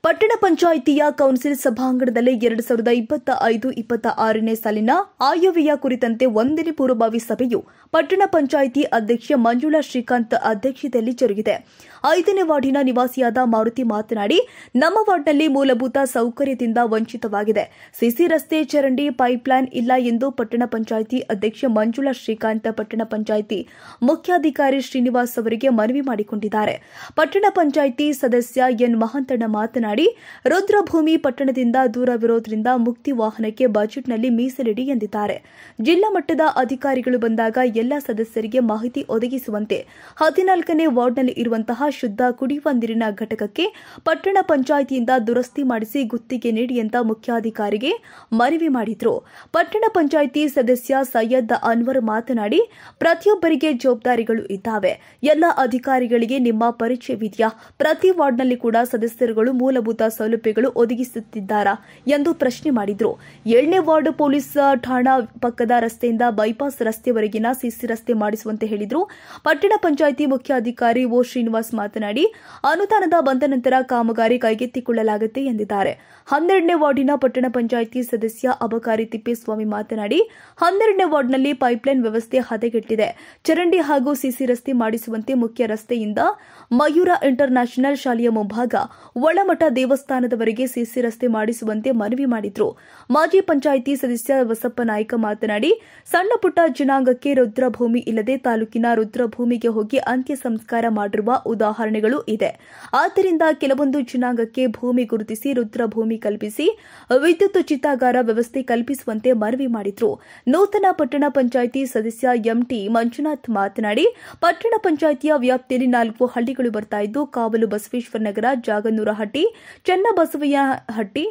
ಪಟ್ಟಣ ಪಂಚಾಯಿತಿಯ ಕೌನ್ಸಿಲ್ ಸಭಾಂಗಣದಲ್ಲಿ 2025-26ನೇ ಸಾಲಿನ ಆಯವ್ಯಯ ಕುರಿತಂತೆ 1ನೇ ಪೂರ್ವಭಾವಿ ಸಭೆಯು ಪಟ್ಟಣ ಪಂಚಾಯಿತಿ ಅಧ್ಯಕ್ಷೆ ಮಂಜುಳಾ ಶ್ರೀಕಾಂತ್ ಅಧ್ಯಕ್ಷತೆಯಲ್ಲಿ ಜರುಗಿದೆ. 5ನೇ ವಾರ್ಡಿನ ನಿವಾಸಿಯಾದ ಮಾರುತಿ ಮಾತನಾಡಿ, ನಮ್ಮ ವಾರ್ಡ್ನಲ್ಲಿ ಮೂಲಭೂತ ಸೌಕರ್ಯದಿಂದ ವಂಚಿತವಾಗಿದೆ. ಸಿಸಿ ರಸ್ತೆ, ಚರಂಡಿ, ಪೈಪ್ಲೈನ್ ಇಲ್ಲ ಎಂದು ಪಟ್ಟಣ ಪಂಚಾಯಿತಿ ಅಧ್ಯಕ್ಷೆ ಮಂಜುಳಾ ಶ್ರೀಕಾಂತ್ ಪಟ್ಟಣ ಪಂಚಾಯಿತಿ ಮುಖ್ಯಾಧಿಕಾರಿ ಶ್ರೀನಿವಾಸ್ ಅವರಿಗೆ ಮನವಿ ಮಾಡಿಕೊಂಡಿದ್ದಾರೆ. ಪಟ್ಟಣ ಪಂಚಾಯಿತಿ ಸದಸ್ಯ ಎನ್ ಮಹಂತಣ್ಣ ಮಾತನಾಡಿ, ರುದ್ರಭೂಮಿ ಪಟ್ಟಣದಿಂದ ದೂರವಿರೋದ್ರಿಂದ ಮುಕ್ತಿ ವಾಹನಕ್ಕೆ ಬಜೆಟ್ನಲ್ಲಿ ಮೀಸಲಿಡಿ ಎಂದಿದ್ದಾರೆ. ಜಿಲ್ಲಾ ಮಟ್ಟದ ಅಧಿಕಾರಿಗಳು ಬಂದಾಗ ಎಲ್ಲ ಸದಸ್ಯರಿಗೆ ಮಾಹಿತಿ ಒದಗಿಸುವಂತೆ 14ನೇ ವಾರ್ಡ್ನಲ್ಲಿ ಇರುವಂತಹ ಶುದ್ಧ ಕುಡಿಯುವ ನೀರಿನ ಘಟಕಕ್ಕೆ ಪಟ್ಟಣ ಪಂಚಾಯಿತಿಯಿಂದ ದುರಸ್ತಿ ಮಾಡಿಸಿ ಗುತ್ತಿಗೆ ನೀಡಿ ಅಂತ ಮುಖ್ಯಾಧಿಕಾರಿಗೆ ಮನವಿ ಮಾಡಿದ್ರು. ಪಟ್ಟಣ ಪಂಚಾಯಿತಿ ಸದಸ್ಯ ಸೈಯದ್ ಅನ್ವರ್ ಮಾತನಾಡಿ, ಪ್ರತಿಯೊಬ್ಬರಿಗೆ ಜವಾಬ್ದಾರಿಗಳು ಇದ್ದಾವೆ. ಎಲ್ಲ ಅಧಿಕಾರಿಗಳಿಗೆ ನಿಮ್ಮ ಪರಿಚಯವಿದೆಯಾ? ಪ್ರತಿ ವಾರ್ಡ್ನಲ್ಲಿ ಕೂಡ ಸದಸ್ಯರುಗಳು ಮೂಲಭೂತ ಸೌಲಭ್ಯಗಳು ಒದಗಿಸುತ್ತಿದ್ದಾರಾ ಎಂದು ಪ್ರಶ್ನೆ ಮಾಡಿದ್ರು. 7ನೇ ವಾರ್ಡ್ ಪೊಲೀಸ್ ಠಾಣಾ ಪಕ್ಕದ ರಸ್ತೆಯಿಂದ ಬೈಪಾಸ್ ರಸ್ತೆವರೆಗಿನ ಸಿಸಿ ರಸ್ತೆ ಮಾಡಿಸುವಂತೆ ಹೇಳಿದ್ರು. ಪಟ್ಟಣ ಪಂಚಾಯಿತಿ ಮುಖ್ಯಾಧಿಕಾರಿ ಓ ಶ್ರೀನಿವಾಸ್ ಮಾತನಾಡಿ, ಅನುದಾನದ ಬಂದ ನಂತರ ಕಾಮಗಾರಿ ಕೈಗೆತ್ತಿಕೊಳ್ಳಲಾಗುತ್ತೆ ಎಂದಿದ್ದಾರೆ. 12ನೇ ವಾರ್ಡಿನ ಪಟ್ಟಣ ಪಂಚಾಯಿತಿ ಸದಸ್ಯ ಅಬಕಾರಿ ತಿಪ್ಪೇಸ್ವಾಮಿ ಮಾತನಾಡಿ, 12ನೇ ವಾರ್ಡ್ನಲ್ಲಿ ಪೈಪ್ಲೈನ್ ವ್ಯವಸ್ಥೆ ಹದಗೆಟ್ಟಿದೆ. ಚರಂಡಿ ಹಾಗೂ ಸಿಸಿ ರಸ್ತೆ ಮಾಡಿಸುವಂತೆ ಮುಖ್ಯ ರಸ್ತೆಯಿಂದ ಮಯೂರ ಇಂಟರ್ ನ್ಯಾಷನಲ್ ಶಾಲೆಯ ಮುಂಭಾಗ ಒಳಮಠ ದೇವಸ್ಥಾನದವರೆಗೆ ಸಿಸಿ ರಸ್ತೆ ಮಾಡಿಸುವಂತೆ ಮನವಿ ಮಾಡಿದ್ರು. ಮಾಜಿ ಪಂಚಾಯಿತಿ ಸದಸ್ಯ ಬಸಪ್ಪ ನಾಯ್ಕ ಮಾತನಾಡಿ, ಸಣ್ಣ ಪುಟ್ಟ ಜನಾಂಗಕ್ಕೆ ರುದ್ರಭೂಮಿ ಇಲ್ಲದೆ ತಾಲೂಕಿನ ರುದ್ರಭೂಮಿಗೆ ಹೋಗಿ ಅಂತ್ಯ ಸಂಸ್ಕಾರ ಮಾಡಿರುವ ಉದಾಹರಣೆಗಳು ಇದೆ. ಆದ್ದರಿಂದ ಕೆಲವೊಂದು ಜನಾಂಗಕ್ಕೆ ಭೂಮಿ ಗುರುತಿಸಿ ರುದ್ರಭೂಮಿ ಕಲ್ಪಿಸಿ ವಿದ್ಯುತ್ ಚಿತಾಗಾರ ವ್ಯವಸ್ಥೆ ಕಲ್ಪಿಸುವಂತೆ ಮನವಿ ಮಾಡಿದ್ರು. ನೂತನ ಪಟ್ಟಣ ಪಂಚಾಯಿತಿ ಸದಸ್ಯ ಎಂಟಿ ಮಂಜುನಾಥ್ ಮಾತನಾಡಿ, ಪಟ್ಟಣ ಪಂಚಾಯಿತಿಯ ವ್ಯಾಪ್ತಿಯಲ್ಲಿ 4 ಹಳ್ಳಿಗಳು ಬರ್ತಾ ಇದ್ದು, ಕಾವಲು ಬಸವೇಶ್ವರ ನಗರ, ಜಾಗನೂರಹಟ್ಟಿ, ಚನ್ನಬಸವಯ್ಯಹಟ್ಟಿ,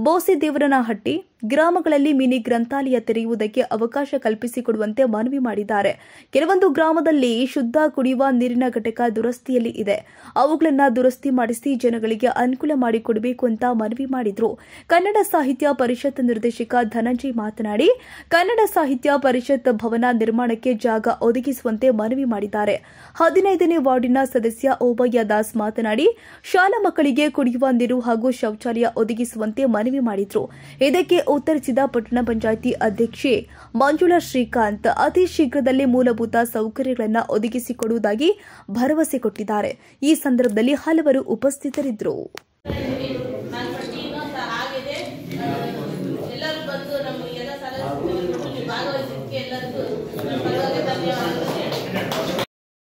ಬೋಸಿದೇವರನಹಟ್ಟಿ ಗ್ರಾಮಗಳಲ್ಲಿ ಮಿನಿ ಗ್ರಂಥಾಲಯ ತೆರೆಯುವುದಕ್ಕೆ ಅವಕಾಶ ಕಲ್ಪಿಸಿಕೊಡುವಂತೆ ಮನವಿ ಮಾಡಿದ್ದಾರೆ. ಕೆಲವೊಂದು ಗ್ರಾಮದಲ್ಲಿ ಶುದ್ಧ ಕುಡಿಯುವ ನೀರಿನ ಘಟಕ ದುರಸ್ತಿಯಲ್ಲಿ ಇದೆ. ಅವುಗಳನ್ನು ದುರಸ್ತಿ ಮಾಡಿಸಿ ಜನಗಳಿಗೆ ಅನುಕೂಲ ಮಾಡಿಕೊಡಬೇಕು ಅಂತ ಮನವಿ ಮಾಡಿದ್ರು. ಕನ್ನಡ ಸಾಹಿತ್ಯ ಪರಿಷತ್ ನಿರ್ದೇಶಕ ಧನಂಜಯ್ ಮಾತನಾಡಿ, ಕನ್ನಡ ಸಾಹಿತ್ಯ ಪರಿಷತ್ ಭವನ ನಿರ್ಮಾಣಕ್ಕೆ ಜಾಗ ಒದಗಿಸುವಂತೆ ಮನವಿ ಮಾಡಿದ್ದಾರೆ. 15ನೇ ವಾರ್ಡಿನ ಸದಸ್ಯ ಓಬಯ್ಯ ದಾಸ್ ಮಾತನಾಡಿ, ಶಾಲಾ ಮಕ್ಕಳಿಗೆ ಕುಡಿಯುವ ನೀರು ಹಾಗೂ ಶೌಚಾಲಯ ಒದಗಿಸುವಂತೆ ಮನವಿ ಮಾಡಿದ್ರು. ಇದಕ್ಕೆ ಉತ್ತರಿಸಿದ ಪಟ್ಟಣ ಪಂಚಾಯಿತಿ ಅಧ್ಯಕ್ಷೆ ಮಂಜುಳಾ ಶ್ರೀಕಾಂತ್, ಅತಿ ಶೀಘ್ರದಲ್ಲೇ ಮೂಲಭೂತ ಸೌಕರ್ಯಗಳನ್ನು ಒದಗಿಸಿಕೊಡುವುದಾಗಿ ಭರವಸೆ ಕೊಟ್ಟಿದ್ದಾರೆ. ಈ ಸಂದರ್ಭದಲ್ಲಿ ಹಲವರು ಉಪಸ್ಥಿತರಿದ್ದರು.